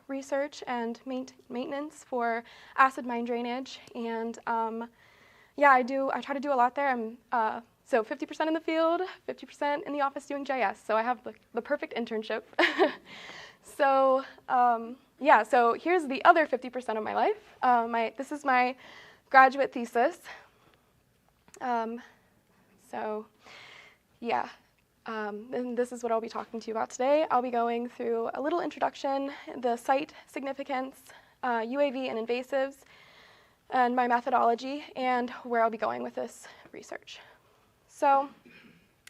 research and maintenance for acid mine drainage, and yeah, I try to do a lot there. I'm so 50% in the field, 50% in the office doing GIS, so I have the perfect internship. So yeah, so here's the other 50% of my life. This is my graduate thesis. So yeah, and this is what I'll be talking to you about today. I'll be going through a little introduction, the site significance, UAV and invasives, and my methodology, and where I'll be going with this research. So,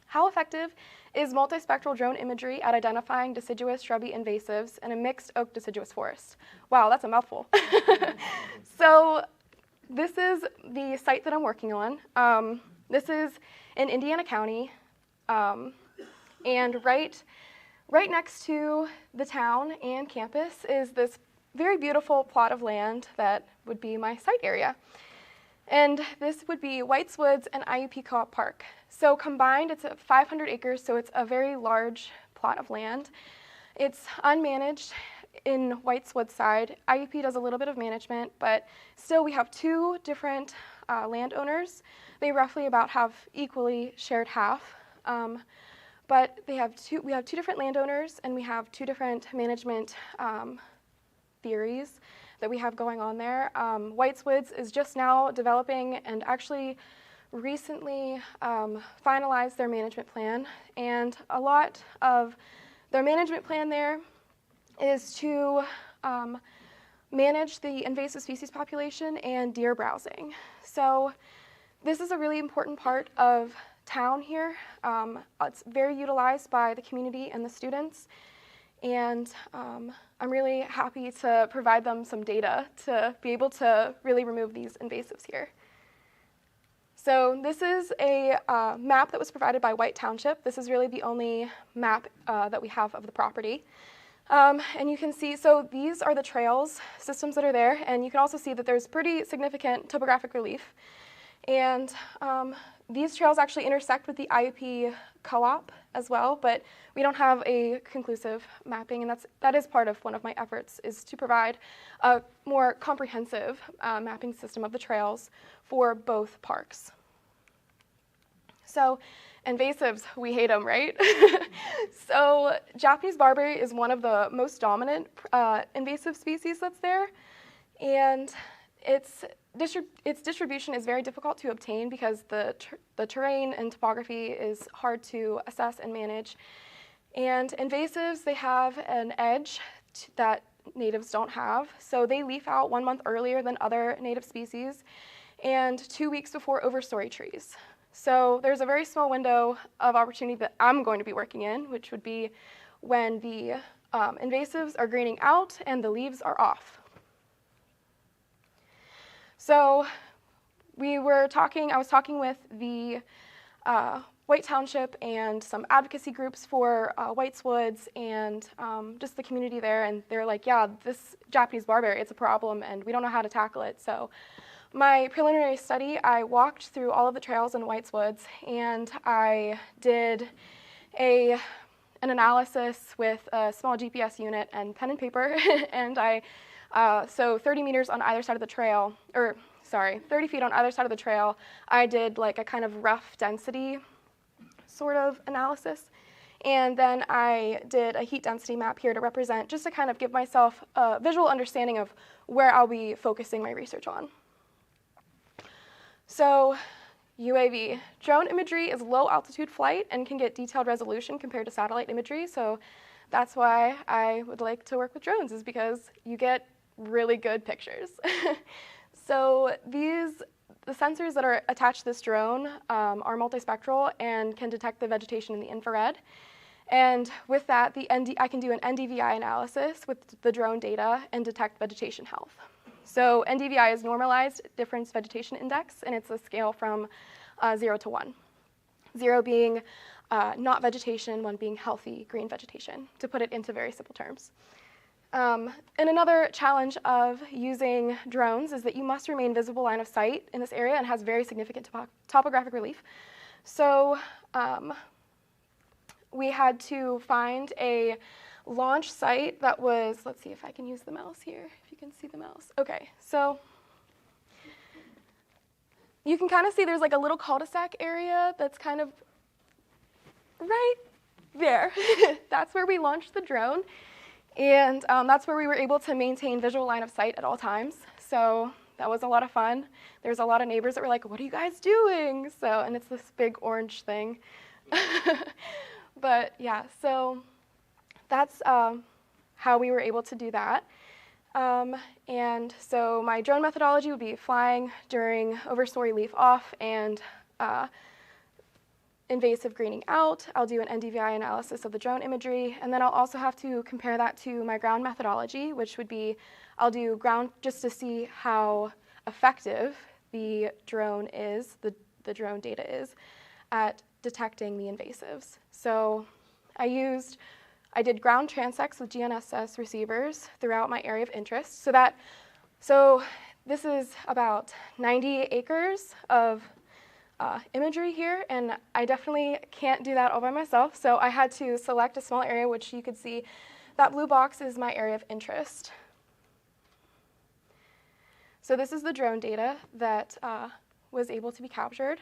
how effective is multispectral drone imagery at identifying deciduous shrubby invasives in a mixed oak deciduous forest? Wow, that's a mouthful. So, this is the site that I'm working on. This is in Indiana County, and right next to the town and campus is this very beautiful plot of land that would be my site area. And this would be White's Woods and IUP Co-op Park. So combined, it's 500 acres, so it's a very large plot of land. It's unmanaged in White's Woods side. IUP does a little bit of management, but still we have two different landowners. They roughly about have equally shared half. But we have two different landowners, and we have two different management theories that we have going on there. White's Woods is just now developing and actually recently finalized their management plan, and a lot of their management plan there is to manage the invasive species population and deer browsing. So this is a really important part of town here. It's very utilized by the community and the students, and I'm really happy to provide them some data to be able to really remove these invasives here. So this is a map that was provided by White Township. This is really the only map that we have of the property. And you can see, so these are the trails systems that are there, and you can also see that there's pretty significant topographic relief. And these trails actually intersect with the IUP co-op as well, but we don't have a conclusive mapping, and that is part of one of my efforts, is to provide a more comprehensive mapping system of the trails for both parks. So invasives, we hate them, right? So Japanese barberry is one of the most dominant invasive species that's there, and its distribution is very difficult to obtain because the terrain and topography is hard to assess and manage. And invasives, they have an edge that natives don't have. So they leaf out 1 month earlier than other native species and 2 weeks before overstory trees. So there's a very small window of opportunity that I'm going to be working in, which would be when the invasives are greening out and the leaves are off. So I was talking with the White Township and some advocacy groups for White's Woods and just the community there, and they're like, yeah, this Japanese barberry, it's a problem and we don't know how to tackle it. So my preliminary study, I walked through all of the trails in White's Woods, and I did an analysis with a small GPS unit and pen and paper, and so 30 meters on either side of the trail, 30 feet on either side of the trail, I did like a kind of rough density sort of analysis. And then I did a heat density map here to represent, just to kind of give myself a visual understanding of where I'll be focusing my research on. So UAV. Drone imagery is low altitude flight and can get detailed resolution compared to satellite imagery. So that's why I would like to work with drones, is because you get really good pictures. So the sensors that are attached to this drone are multispectral and can detect the vegetation in the infrared. And with that, I can do an NDVI analysis with the drone data and detect vegetation health. So NDVI is normalized difference vegetation index, and it's a scale from 0 to 1. 0 being not vegetation, 1 being healthy green vegetation, to put it into very simple terms. And another challenge of using drones is that you must remain visible line of sight in this area and has very significant topographic relief. So we had to find a launch site that was, let's see if I can use the mouse here, if you can see the mouse. Okay, so you can kind of see there's like a little cul-de-sac area that's kind of right there. That's where we launched the drone, and that's where we were able to maintain visual line of sight at all times. So that was a lot of fun. There's a lot of neighbors that were like, what are you guys doing? So, and it's this big orange thing. But yeah, so that's how we were able to do that. And so my drone methodology would be flying during overstory leaf off and invasive greening out. I'll do an NDVI analysis of the drone imagery, and then I'll also have to compare that to my ground methodology, which would be I'll do ground just to see how effective the drone is, the drone data is, at detecting the invasives. So I did ground transects with GNSS receivers throughout my area of interest. So this is about 90 acres of imagery here, and I definitely can't do that all by myself. So I had to select a small area, which you could see that blue box is my area of interest. So this is the drone data that was able to be captured.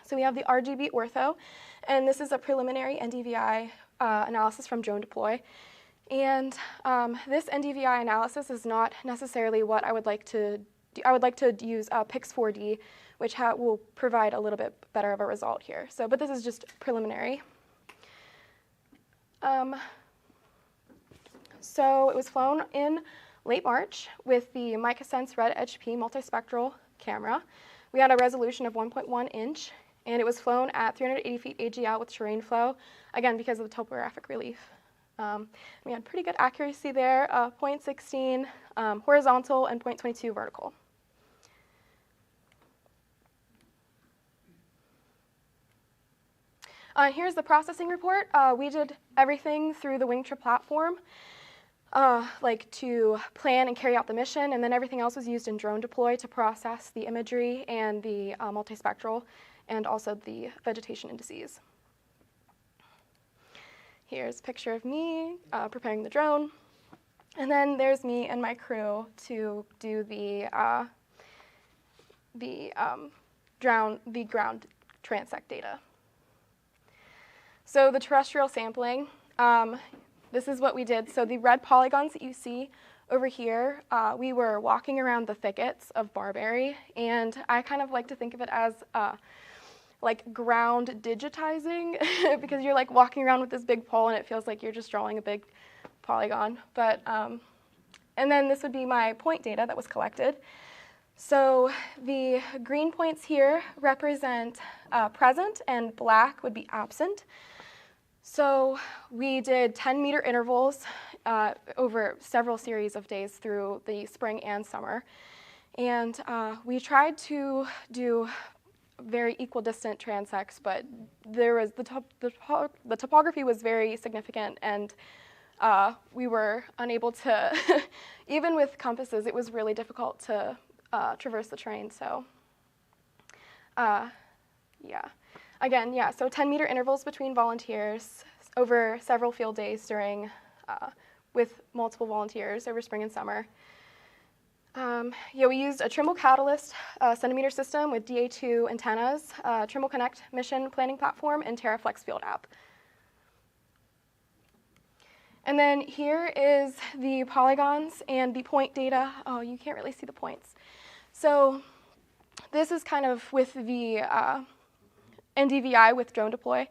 So we have the RGB ortho, and this is a preliminary NDVI analysis from Drone Deploy. And this NDVI analysis is not necessarily what I would like to do. I would like to use Pix4D, which will provide a little bit better of a result here. So, but this is just preliminary. So it was flown in late March with the MicaSense Red HP multispectral camera. We had a resolution of 1.1 inch, and it was flown at 380 feet AGL with terrain flow, again, because of the topographic relief. We had pretty good accuracy there, 0.16 horizontal and 0.22 vertical. Here's the processing report. We did everything through the Wingtrip platform, like to plan and carry out the mission, and then everything else was used in Drone Deploy to process the imagery and the multispectral, and also the vegetation indices. Here's a picture of me preparing the drone, and then there's me and my crew to do the ground transect data. So the terrestrial sampling, this is what we did. So the red polygons that you see over here, we were walking around the thickets of barberry, and I kind of like to think of it as like ground digitizing because you're like walking around with this big pole and it feels like you're just drawing a big polygon. But and then this would be my point data that was collected. So the green points here represent present, and black would be absent. So we did 10-meter intervals over several series of days through the spring and summer. And we tried to do very equidistant transects, but there was the topography was very significant, and we were unable to, even with compasses, it was really difficult to traverse the terrain. So yeah. Again, yeah, so 10-meter intervals between volunteers over several field days during, with multiple volunteers over spring and summer. Yeah, we used a Trimble Catalyst centimeter system with DA2 antennas, Trimble Connect mission planning platform, and TerraFlex field app. And then here is the polygons and the point data. Oh, you can't really see the points. So this is kind of with the NDVI with Drone Deploy.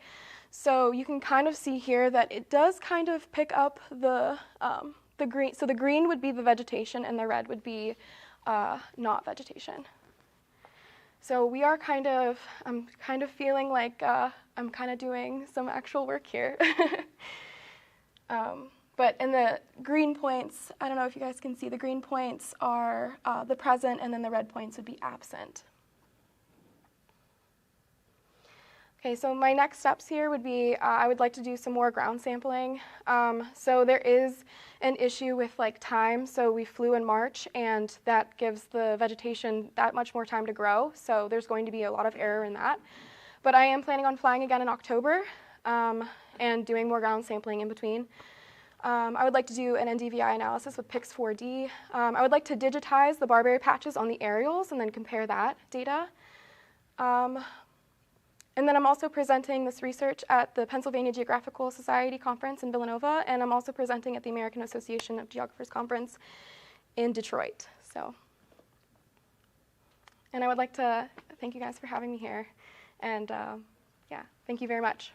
So you can kind of see here that it does kind of pick up the green. So the green would be the vegetation and the red would be not vegetation. So we are I'm kind of feeling like I'm kind of doing some actual work here. But in the green points, I don't know if you guys can see, the green points are the present, and then the red points would be absent. Okay, so my next steps here would be I would like to do some more ground sampling. So there is an issue with like time. So we flew in March, and that gives the vegetation that much more time to grow. So there's going to be a lot of error in that. But I am planning on flying again in October and doing more ground sampling in between. I would like to do an NDVI analysis with Pix4D. I would like to digitize the barberry patches on the aerials and then compare that data. And then I'm also presenting this research at the Pennsylvania Geographical Society Conference in Villanova, and I'm also presenting at the American Association of Geographers Conference in Detroit. And I would like to thank you guys for having me here. And yeah, thank you very much.